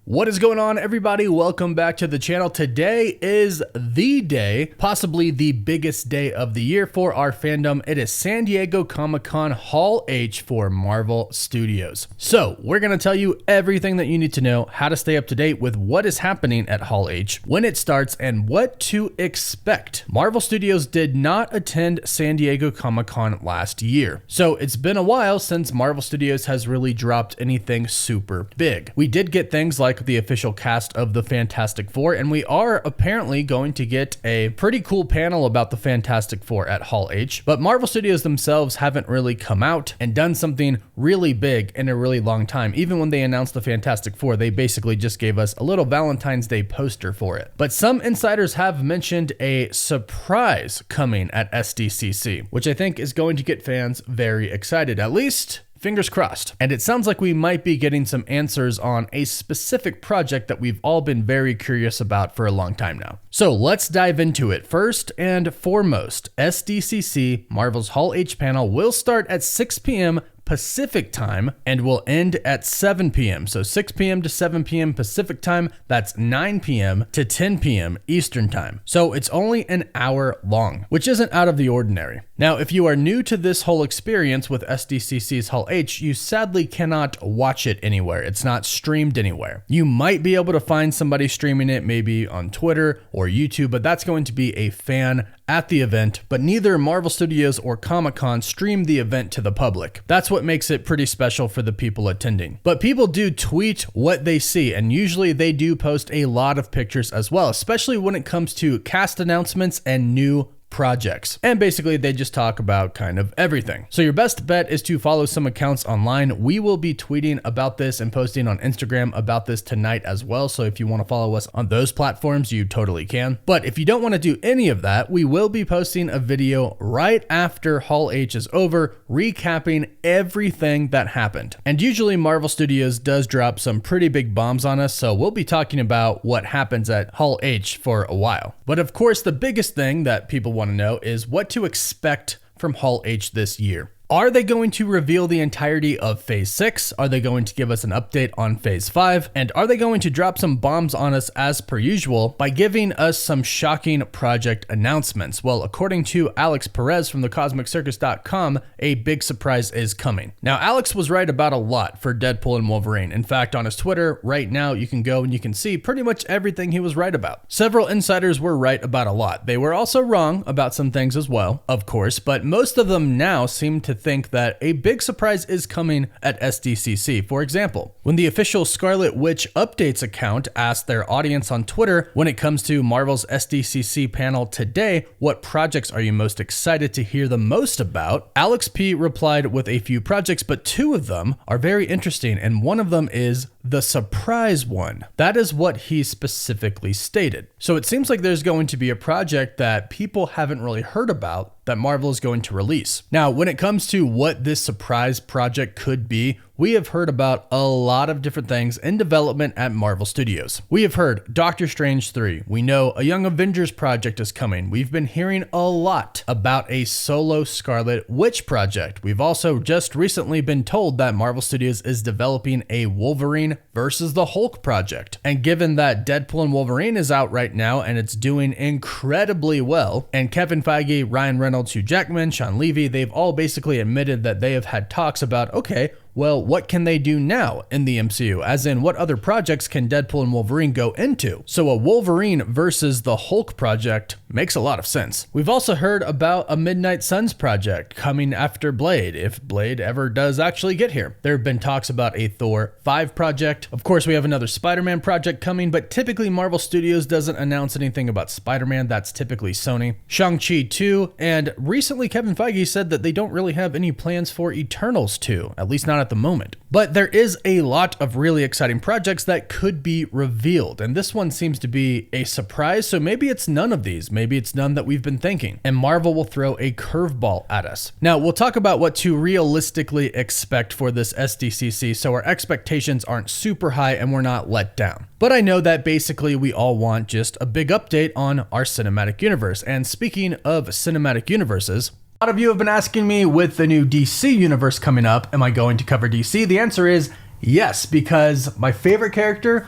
What is going on, everybody? Welcome back to the channel. Today is the day, possibly the biggest day of the year for our fandom. It is San Diego Comic-Con Hall H for Marvel Studios. So we're going to tell you everything that you need to know, how to stay up to date with what is happening at Hall H, when it starts, and what to expect. Marvel Studios did not attend San Diego Comic-Con last year, so it's been a while since Marvel Studios has really dropped anything super big. We did get things like the official cast of the Fantastic Four, and we are apparently going to get a pretty cool panel about the Fantastic Four at Hall H, but Marvel Studios themselves haven't really come out and done something really big in a really long time. Even when they announced the Fantastic Four, they basically just gave us a little Valentine's Day poster for it. But some insiders have mentioned a surprise coming at SDCC, which I think is going to get fans very excited, at least fingers crossed. And it sounds like we might be getting some answers on a specific project that we've all been very curious about for a long time now. So let's dive into it. First and foremost, SDCC, Marvel's Hall H panel, will start at 6 p.m. Pacific time and will end at 7 p.m. So 6 p.m. to 7 p.m. Pacific time, that's 9 p.m. to 10 p.m. Eastern time. So it's only an hour long, which isn't out of the ordinary. Now, if you are new to this whole experience with SDCC's Hall H, you sadly cannot watch it anywhere. It's not streamed anywhere. You might be able to find somebody streaming it, maybe on Twitter or YouTube, but that's going to be a fan at the event, but neither Marvel Studios or Comic-Con stream the event to the public. That's what makes it pretty special for the people attending. But people do tweet what they see, and usually they do post a lot of pictures as well, especially when it comes to cast announcements and new projects. And basically they just talk about kind of everything. So your best bet is to follow some accounts online. We will be tweeting about this and posting on Instagram about this tonight as well. So if you want to follow us on those platforms, you totally can. But if you don't want to do any of that, we will be posting a video right after Hall H is over, recapping everything that happened. And usually Marvel Studios does drop some pretty big bombs on us, so we'll be talking about what happens at Hall H for a while. But of course, the biggest thing that people want to know is what to expect from Hall H this year. Are they going to reveal the entirety of Phase 6? Are they going to give us an update on Phase 5? And are they going to drop some bombs on us as per usual by giving us some shocking project announcements? Well, according to Alex Perez from thecosmiccircus.com, a big surprise is coming. Now, Alex was right about a lot for Deadpool and Wolverine. In fact, on his Twitter right now, you can go and you can see pretty much everything he was right about. Several insiders were right about a lot. They were also wrong about some things as well, of course, but most of them now seem to think that a big surprise is coming at SDCC. For example, when the official Scarlet Witch Updates account asked their audience on Twitter, when it comes to Marvel's SDCC panel today, what projects are you most excited to hear the most about? Alex P replied with a few projects, but two of them are very interesting, and one of them is the surprise one. That is what he specifically stated. So it seems like there's going to be a project that people haven't really heard about that Marvel is going to release. Now, when it comes to what this surprise project could be, we have heard about a lot of different things in development at Marvel Studios. We have heard Doctor Strange 3. We know a Young Avengers project is coming. We've been hearing a lot about a solo Scarlet Witch project. We've also just recently been told that Marvel Studios is developing a Wolverine versus the Hulk project. And given that Deadpool and Wolverine is out right now and it's doing incredibly well, and Kevin Feige, Ryan Reynolds, Hugh Jackman, Sean Levy, they've all basically admitted that they have had talks about, okay, well, what can they do now in the MCU? As in, what other projects can Deadpool and Wolverine go into? So a Wolverine versus the Hulk project makes a lot of sense. We've also heard about a Midnight Suns project coming after Blade, if Blade ever does actually get here. There have been talks about a Thor 5 project. Of course, we have another Spider-Man project coming, but typically Marvel Studios doesn't announce anything about Spider-Man. That's typically Sony. Shang-Chi 2, and recently Kevin Feige said that they don't really have any plans for Eternals 2, at least not at the moment. But there is a lot of really exciting projects that could be revealed, and this one seems to be a surprise, so maybe it's none of these. Maybe it's none that we've been thinking, and Marvel will throw a curveball at us. Now, we'll talk about what to realistically expect for this SDCC, so our expectations aren't super high and we're not let down. But I know that basically we all want just a big update on our cinematic universe, and speaking of cinematic universes, a lot of you have been asking me, with the new DC universe coming up, am I going to cover DC? The answer is yes, because my favorite character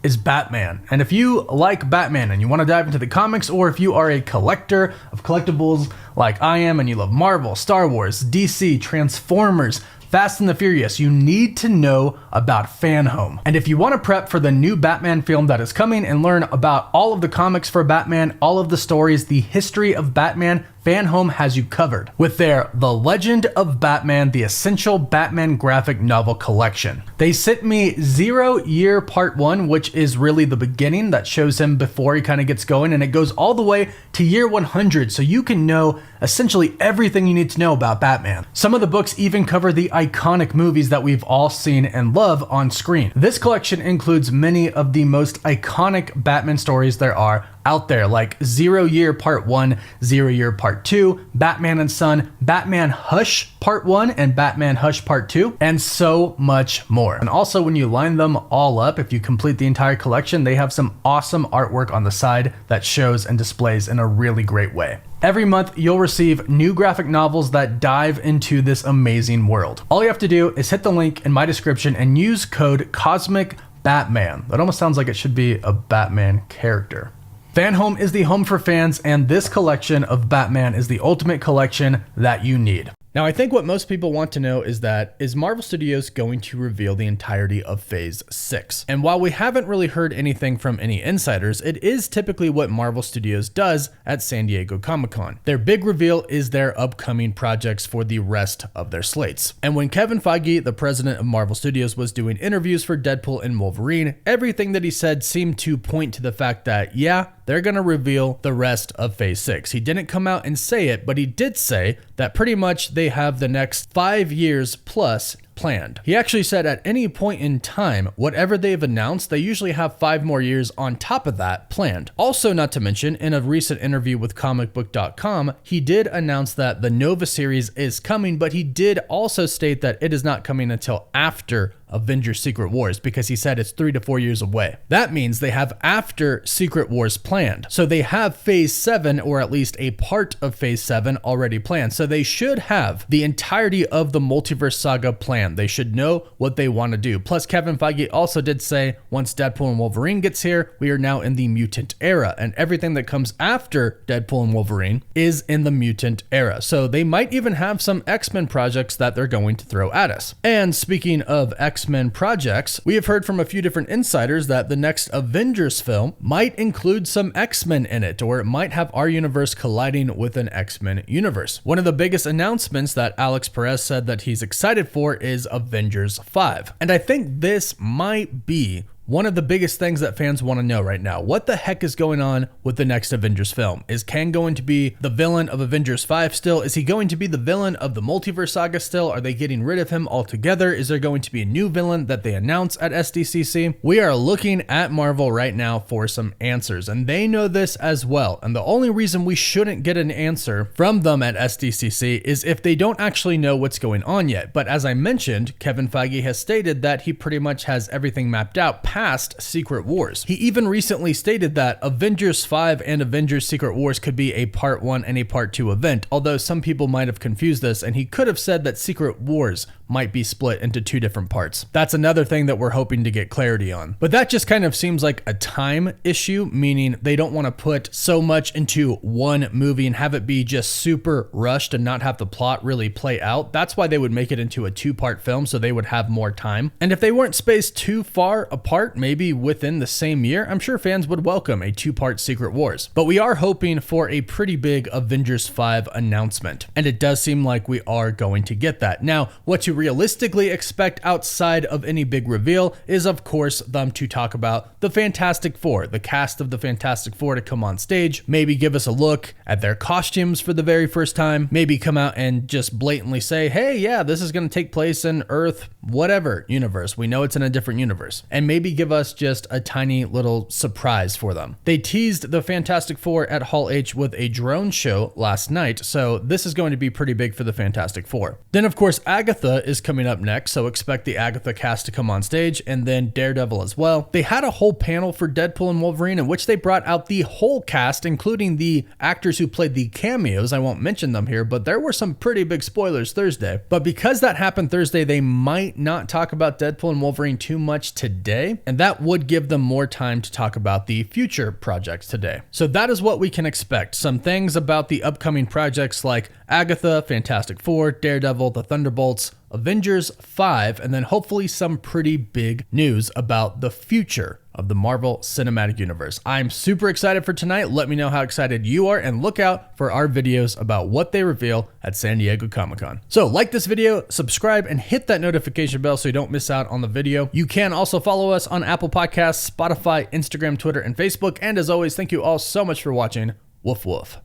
is Batman. And if you like Batman and you want to dive into the comics, or if you are a collector of collectibles like I am and you love Marvel, Star Wars, DC, Transformers, Fast and the Furious, you need to know about Fan Home. And if you want to prep for the new Batman film that is coming and learn about all of the comics for Batman, all of the stories, the history of Batman, Fan Home has you covered with their The Legend of Batman, the Essential Batman Graphic Novel Collection. They sent me 0 Year Part 1, which is really the beginning that shows him before he kind of gets going, and it goes all the way to year 100, so you can know essentially everything you need to know about Batman. Some of the books even cover the iconic movies that we've all seen and love on screen. This collection includes many of the most iconic Batman stories there are out there, like 0 Year Part 1, 0 Year Part 2, Batman and Son, Batman Hush Part 1, and Batman Hush Part 2, and so much more. And also, when you line them all up, if you complete the entire collection, they have some awesome artwork on the side that shows and displays in a really great way. Every month, you'll receive new graphic novels that dive into this amazing world. All you have to do is hit the link in my description and use code COSMICBATMAN. That almost sounds like it should be a Batman character. Fan Home is the home for fans, and this collection of Batman is the ultimate collection that you need. Now, I think what most people want to know is Marvel Studios going to reveal the entirety of Phase 6? And while we haven't really heard anything from any insiders, it is typically what Marvel Studios does at San Diego Comic-Con. Their big reveal is their upcoming projects for the rest of their slates. And when Kevin Feige, the president of Marvel Studios, was doing interviews for Deadpool and Wolverine, everything that he said seemed to point to the fact that, yeah, they're going to reveal the rest of Phase 6. He didn't come out and say it, but he did say that pretty much they have the next 5 years plus planned. He actually said at any point in time, whatever they've announced, they usually have 5 more years on top of that planned. Also, not to mention, in a recent interview with comicbook.com, he did announce that the Nova series is coming, but he did also state that it is not coming until after Avengers Secret Wars, because he said it's 3 to 4 years away. That means they have after Secret Wars planned. So they have Phase 7, or at least a part of Phase 7 already planned. So they should have the entirety of the multiverse saga planned. They should know what they want to do. Plus, Kevin Feige also did say once Deadpool and Wolverine gets here, we are now in the mutant era, and everything that comes after Deadpool and Wolverine is in the mutant era. So they might even have some X-Men projects that they're going to throw at us. And speaking of X-Men projects, we have heard from a few different insiders that the next Avengers film might include some X-Men in it, or it might have our universe colliding with an X-Men universe. One of the biggest announcements that Alex Perez said that he's excited for is Avengers 5. And I think this might be one of the biggest things that fans want to know right now. What the heck is going on with the next Avengers film? Is Kang going to be the villain of Avengers 5 still? Is he going to be the villain of the multiverse saga still? Are they getting rid of him altogether? Is there going to be a new villain that they announce at SDCC? We are looking at Marvel right now for some answers, and they know this as well. And the only reason we shouldn't get an answer from them at SDCC is if they don't actually know what's going on yet. But as I mentioned, Kevin Feige has stated that he pretty much has everything mapped out past Secret Wars. He even recently stated that Avengers 5 and Avengers Secret Wars could be a part 1 and a part 2 event, although some people might have confused this, and he could have said that Secret Wars might be split into 2 different parts. That's another thing that we're hoping to get clarity on. But that just kind of seems like a time issue, meaning they don't want to put so much into one movie and have it be just super rushed and not have the plot really play out. That's why they would make it into a 2-part film, so they would have more time. And if they weren't spaced too far apart, maybe within the same year, I'm sure fans would welcome a 2-part Secret Wars. But we are hoping for a pretty big Avengers 5 announcement, and it does seem like we are going to get that. Now, what to realistically expect outside of any big reveal is, of course, them to talk about the Fantastic Four, the cast of the Fantastic Four to come on stage, maybe give us a look at their costumes for the very first time, maybe come out and just blatantly say, hey, yeah, this is going to take place in Earth, whatever universe. We know it's in a different universe. And maybe give us just a tiny little surprise for them. They teased the Fantastic Four at Hall H with a drone show last night, so this is going to be pretty big for the Fantastic Four. Then, of course, Agatha is coming up next, so expect the Agatha cast to come on stage, and then Daredevil as well. They had a whole panel for Deadpool and Wolverine in which they brought out the whole cast, including the actors who played the cameos. I won't mention them here, but there were some pretty big spoilers Thursday. But because that happened Thursday, they might not talk about Deadpool and Wolverine too much today, and that would give them more time to talk about the future projects today. So that is what we can expect. Some things about the upcoming projects like Agatha, Fantastic Four, Daredevil, the Thunderbolts, Avengers 5, and then hopefully some pretty big news about the future of the Marvel Cinematic Universe. I'm super excited for tonight. Let me know how excited you are, and look out for our videos about what they reveal at San Diego Comic-Con. So like this video, subscribe, and hit that notification bell so you don't miss out on the video. You can also follow us on Apple Podcasts, Spotify, Instagram, Twitter, and Facebook. And as always, thank you all so much for watching. Woof woof.